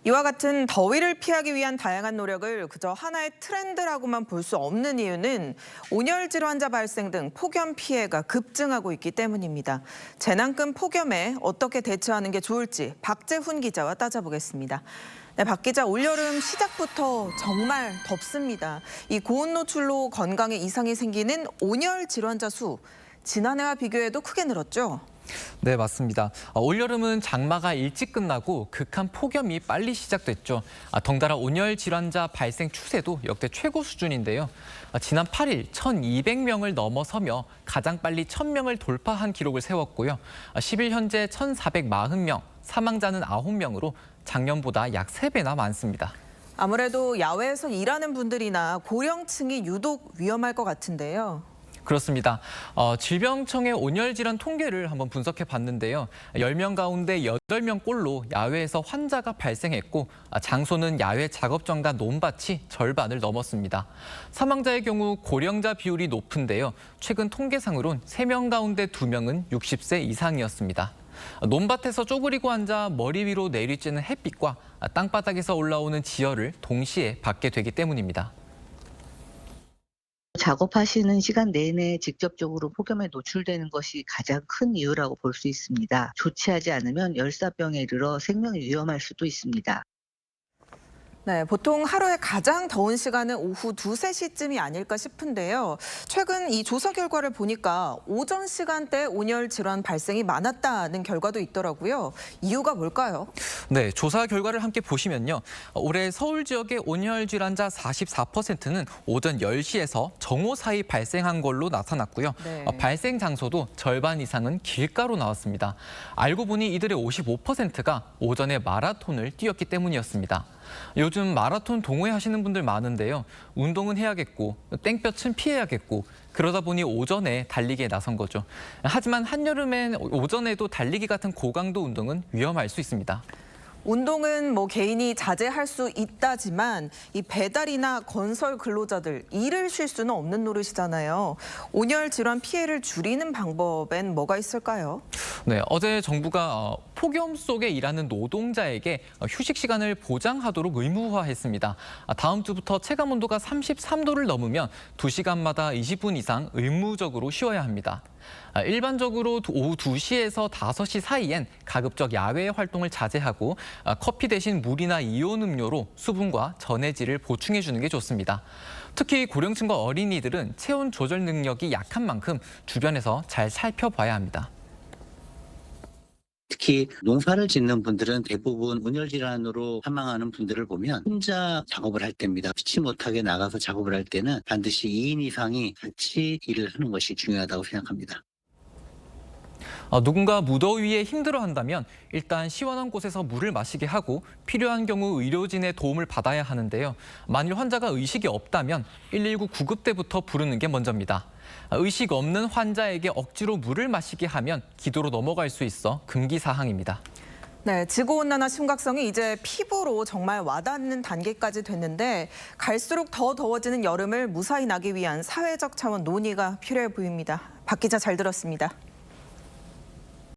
이와 같은 더위를 피하기 위한 다양한 노력을 그저 하나의 트렌드라고만 볼 수 없는 이유는 온열 질환자 발생 등 폭염 피해가 급증하고 있기 때문입니다. 재난급 폭염에 어떻게 대처하는 게 좋을지 박재훈 기자와 따져보겠습니다. 네, 박 기자, 올여름 시작부터 정말 덥습니다. 이 고온 노출로 건강에 이상이 생기는 온열 질환자 수, 지난해와 비교해도 크게 늘었죠? 네, 맞습니다. 올여름은 장마가 일찍 끝나고 극한 폭염이 빨리 시작됐죠. 덩달아 온열 질환자 발생 추세도 역대 최고 수준인데요. 지난 8일 1,200명을 넘어서며 가장 빨리 1,000명을 돌파한 기록을 세웠고요. 10일 현재 1,440명, 사망자는 9명으로 작년보다 약 3배나 많습니다. 아무래도 야외에서 일하는 분들이나 고령층이 유독 위험할 것 같은데요. 그렇습니다. 질병청의 온열 질환 통계를 한번 분석해 봤는데요. 10명 가운데 8명꼴로 야외에서 환자가 발생했고 장소는 야외 작업장과 논밭이 절반을 넘었습니다. 사망자의 경우 고령자 비율이 높은데요. 최근 통계상으론 3명 가운데 2명은 60세 이상이었습니다. 논밭에서 쪼그리고 앉아 머리 위로 내리쬐는 햇빛과 땅바닥에서 올라오는 지열을 동시에 받게 되기 때문입니다. 작업하시는 시간 내내 직접적으로 폭염에 노출되는 것이 가장 큰 이유라고 볼 수 있습니다. 조치하지 않으면 열사병에 이르러 생명이 위험할 수도 있습니다. 네, 보통 하루에 가장 더운 시간은 오후 2, 3시쯤이 아닐까 싶은데요. 최근 이 조사 결과를 보니까 오전 시간대 온열 질환 발생이 많았다는 결과도 있더라고요. 이유가 뭘까요? 네, 조사 결과를 함께 보시면요. 올해 서울 지역의 온열 질환자 44%는 오전 10시에서 정오 사이 발생한 걸로 나타났고요. 네. 발생 장소도 절반 이상은 길가로 나왔습니다. 알고 보니 이들의 55%가 오전에 마라톤을 뛰었기 때문이었습니다. 요즘 마라톤 동호회 하시는 분들 많은데요. 운동은 해야겠고 땡볕은 피해야겠고 그러다 보니 오전에 달리기에 나선 거죠. 하지만 한여름엔 오전에도 달리기 같은 고강도 운동은 위험할 수 있습니다. 운동은 개인이 자제할 수 있다지만 이 배달이나 건설 근로자들 일을 쉴 수는 없는 노릇이잖아요. 온열 질환 피해를 줄이는 방법엔 뭐가 있을까요? 네, 어제 정부가 폭염 속에 일하는 노동자에게 휴식 시간을 보장하도록 의무화했습니다. 다음 주부터 체감 온도가 33도를 넘으면 2시간마다 20분 이상 의무적으로 쉬어야 합니다. 일반적으로 오후 2시에서 5시 사이엔 가급적 야외 활동을 자제하고 커피 대신 물이나 이온 음료로 수분과 전해질을 보충해 주는 게 좋습니다. 특히 고령층과 어린이들은 체온 조절 능력이 약한 만큼 주변에서 잘 살펴봐야 합니다. 특히 농사를 짓는 분들은 대부분 온열 질환으로 사망하는 분들을 보면 혼자 작업을 할 때입니다. 피치 못하게 나가서 작업을 할 때는 반드시 2인 이상이 같이 일을 하는 것이 중요하다고 생각합니다. 누군가 무더위에 힘들어한다면 일단 시원한 곳에서 물을 마시게 하고 필요한 경우 의료진의 도움을 받아야 하는데요. 만일 환자가 의식이 없다면 119 구급대부터 부르는 게 먼저입니다. 의식 없는 환자에게 억지로 물을 마시게 하면 기도로 넘어갈 수 있어 금기 사항입니다. 네, 지구온난화 심각성이 이제 피부로 정말 와닿는 단계까지 됐는데 갈수록 더 더워지는 여름을 무사히 나기 위한 사회적 차원 논의가 필요해 보입니다. 박 기자 잘 들었습니다.